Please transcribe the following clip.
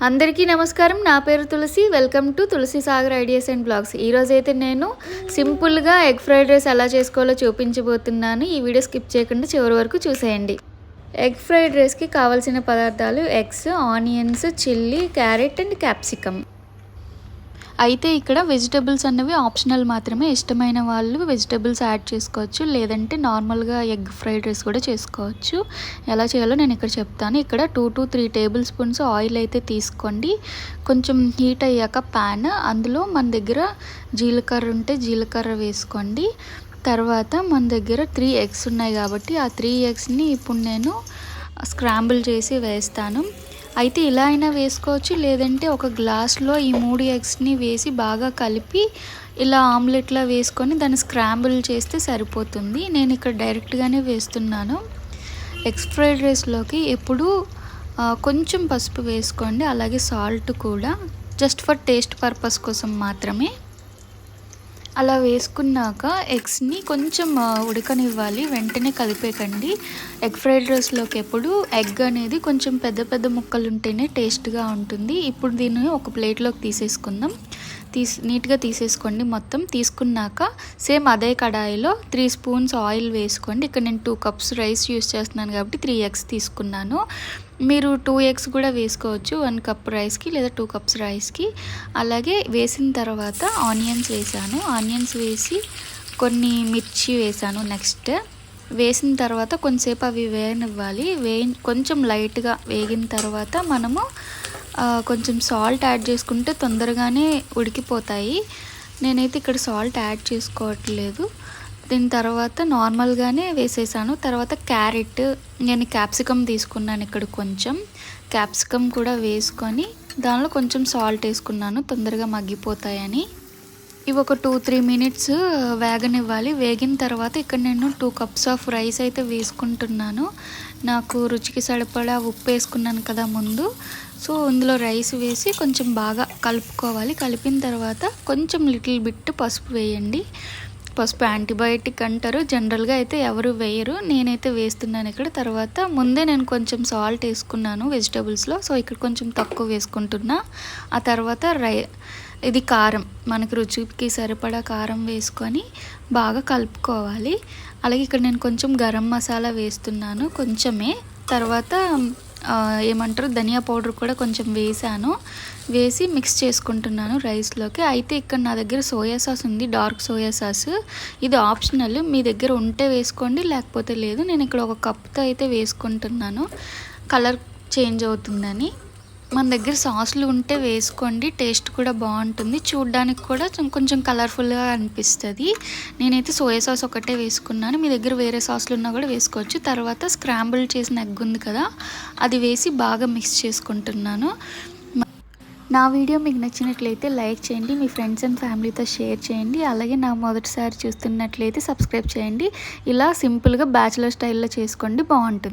అందరికీ నమస్కారం. నా పేరు Tulasi. Welcome to Tulasi Sagar ideas and blogs. ఈరోజు అయితే నేను సింపుల్గా ఎగ్ ఫ్రైడ్ రైస్ ఎలా చేసుకోవాలో చూపించబోతున్నాను. ఈ వీడియో స్కిప్ చేయకుండా చివరి వరకు చూసేయండి. ఎగ్ ఫ్రైడ్ రైస్కి కావాల్సిన పదార్థాలు eggs, onions, chilli, carrot and capsicum. అయితే ఇక్కడ వెజిటబుల్స్ అనేవి ఆప్షనల్ మాత్రమే. ఇష్టమైన వాళ్ళు వెజిటబుల్స్ యాడ్ చేసుకోవచ్చు, లేదంటే నార్మల్గా ఎగ్ ఫ్రైడ్ రైస్ కూడా చేసుకోవచ్చు. ఎలా చేయాలో నేను ఇక్కడ చెప్తాను. ఇక్కడ 2 to 3 టేబుల్ స్పూన్స్ ఆయిల్ అయితే తీసుకోండి. కొంచెం హీట్ అయ్యాక ప్యాన్, అందులో మన దగ్గర జీలకర్ర ఉంటే జీలకర్ర వేసుకోండి. తర్వాత మన దగ్గర 3 ఎగ్స్ ఉన్నాయి కాబట్టి ఆ 3 ఎగ్స్ని ఇప్పుడు నేను స్క్రాంబుల్ చేసి వేస్తాను. అయితే ఇలా అయినా వేసుకోవచ్చు, లేదంటే ఒక గ్లాస్లో ఈ 3 ఎగ్స్ని వేసి బాగా కలిపి ఇలా ఆమ్లెట్లా వేసుకొని దాన్ని స్క్రాంబుల్ చేస్తే సరిపోతుంది. నేను ఇక్కడ డైరెక్ట్గానే వేస్తున్నాను. ఎగ్స్ ఫ్రైడ్ రైస్లోకి ఎప్పుడు కొంచెం పసుపు వేసుకోండి, అలాగే సాల్ట్ కూడా, జస్ట్ ఫర్ టేస్ట్ పర్పస్ కోసం మాత్రమే. అలా వేసుకున్నాక ఎగ్స్ని కొంచెం ఉడకనివ్వాలి, వెంటనే కలిపేకండి. ఎగ్ ఫ్రైడ్ రైస్లోకి ఎప్పుడు ఎగ్ అనేది కొంచెం పెద్ద పెద్ద ముక్కలు ఉంటేనే టేస్ట్గా ఉంటుంది. ఇప్పుడు దీన్ని ఒక ప్లేట్లోకి తీసేసుకుందాం. నీట్గా తీసేసుకోండి. మొత్తం తీసుకున్నాక సేమ్ అదే కడాయిలో 3 స్పూన్స్ ఆయిల్ వేసుకోండి. ఇక్కడ నేను 2 కప్స్ రైస్ యూస్ చేస్తున్నాను కాబట్టి 3 ఎగ్స్ తీసుకున్నాను. మీరు 2 ఎగ్స్ కూడా వేసుకోవచ్చు 1 కప్ రైస్కి, లేదా 2 కప్స్ రైస్కి. అలాగే వేసిన తర్వాత ఆనియన్స్ వేసాను. ఆనియన్స్ వేసి కొన్ని మిర్చి వేసాను. నెక్స్ట్ వేసిన తర్వాత కొంచెంసేపు అవి వేగనివ్వాలి. కొంచెం లైట్గా వేగిన తర్వాత మనము కొంచెం సాల్ట్ యాడ్ చేసుకుంటే తొందరగానే ఉడికిపోతాయి. నేనైతే ఇక్కడ సాల్ట్ యాడ్ చేసుకోవట్లేదు. దీని తర్వాత నార్మల్గానే వేసేసాను. తర్వాత క్యారెట్, నేను క్యాప్సికమ్ తీసుకున్నాను. ఇక్కడ కొంచెం క్యాప్సికమ్ కూడా వేసుకొని దానిలో కొంచెం సాల్ట్ వేసుకున్నాను, తొందరగా మగ్గిపోతాయని. ఇవి ఒక 2-3 మినిట్స్ వేగనివ్వాలి. వేగిన తర్వాత ఇక్కడ నేను 2 కప్స్ ఆఫ్ రైస్ అయితే వేసుకుంటున్నాను. నాకు రుచికి సరిపడా ఉప్పు వేసుకున్నాను కదా ముందు. సో ఇందులో రైస్ వేసి కొంచెం బాగా కలుపుకోవాలి. కలిపిన తర్వాత కొంచెం లిటిల్ బిట్ పసుపు వేయండి. పసుపు యాంటీబయాటిక్ అంటారు, జనరల్గా అయితే ఎవరు వేయరు, నేనైతే వేస్తున్నాను ఇక్కడ. తర్వాత ముందే నేను కొంచెం సాల్ట్ వేసుకున్నాను వెజిటబుల్స్లో, సో ఇక్కడ కొంచెం తక్కువ వేసుకుంటున్నా. ఆ తర్వాత ఇది కారం, మనకి రుచికి సరిపడా కారం వేసుకొని బాగా కలుపుకోవాలి. అలాగే ఇక్కడ నేను కొంచెం గరం మసాలా వేస్తున్నాను, కొంచెమే. తర్వాత ఏమంటారు ధనియా పౌడర్ కూడా కొంచెం వేసాను. వేసి మిక్స్ చేసుకుంటున్నాను రైస్లోకి. అయితే ఇక్కడ నా దగ్గర సోయా సాస్ ఉంది, డార్క్ సోయా సాస్. ఇది ఆప్షనల్, మీ దగ్గర ఉంటే వేసుకోండి, లేకపోతే లేదు. నేను ఇక్కడ ఒక కప్తో అయితే వేసుకుంటున్నాను, కలర్ చేంజ్ అవుతుందని. మన దగ్గర సాస్లు ఉంటే వేసుకోండి, టేస్ట్ కూడా బాగుంటుంది, చూడ్డానికి కూడా కొంచెం కలర్ఫుల్గా అనిపిస్తుంది. నేనైతే సోయా సాస్ ఒకటే వేసుకున్నాను, మీ దగ్గర వేరే సాస్లు ఉన్నా కూడా వేసుకోవచ్చు. తర్వాత స్క్రాంబుల్ చేసిన ఎగ్ ఉంది కదా, అది వేసి బాగా మిక్స్ చేసుకుంటున్నాను. నా వీడియో మీకు నచ్చినట్లయితే లైక్ చేయండి, మీ ఫ్రెండ్స్ అండ్ ఫ్యామిలీతో షేర్ చేయండి. అలాగే నా మొదటిసారి చూస్తున్నట్లయితే సబ్స్క్రైబ్ చేయండి. ఇలా సింపుల్గా బ్యాచిలర్ స్టైల్లో చేసుకోండి, బాగుంటుంది.